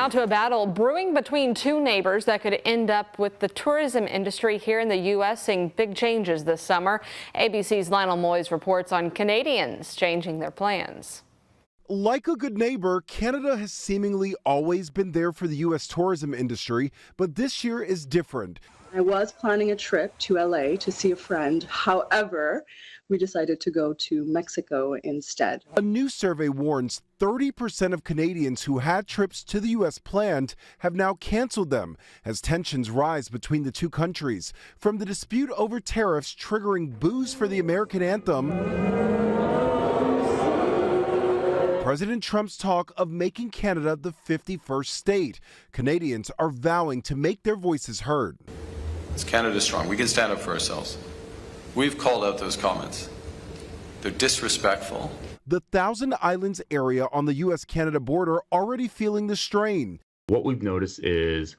Now to a battle brewing between two neighbors that could end up with the tourism industry here in the U.S. seeing big changes this summer. ABC's Lionel Moyes reports on Canadians changing their plans. Like a good neighbor, Canada has seemingly always been there for the U.S. tourism industry, but this year is different. I was planning a trip to LA to see a friend. However, we decided to go to Mexico instead. A new survey warns 30% of Canadians who had trips to the U.S. planned have now canceled them as tensions rise between the two countries. From the dispute over tariffs triggering boos for the American anthem, President Trump's talk of making Canada the 51st state. Canadians are vowing to make their voices heard. It's Canada strong. We can stand up for ourselves. We've called out those comments. They're disrespectful. The Thousand Islands area on the U.S.-Canada border already feeling the strain. What we've noticed is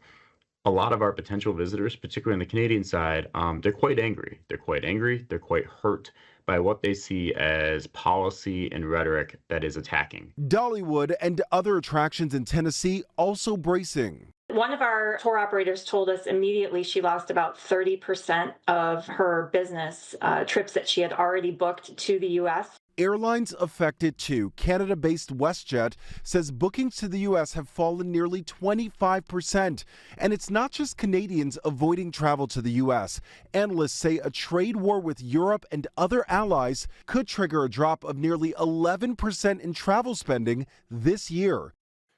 a lot of our potential visitors, particularly on the Canadian side, they're quite angry. They're quite hurt by what they see as policy and rhetoric that is attacking. Dollywood and other attractions in Tennessee also bracing. One of our tour operators told us immediately she lost about 30% of her business trips that she had already booked to the U.S. Airlines affected too. Canada-based WestJet says bookings to the U.S. have fallen nearly 25%. And it's not just Canadians avoiding travel to the U.S. Analysts say a trade war with Europe and other allies could trigger a drop of nearly 11% in travel spending this year.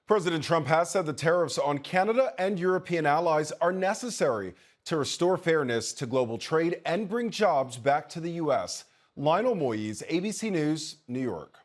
President Trump has said the tariffs on Canada and European allies are necessary to restore fairness to global trade and bring jobs back to the U.S. Lionel Moyes, ABC News, New York.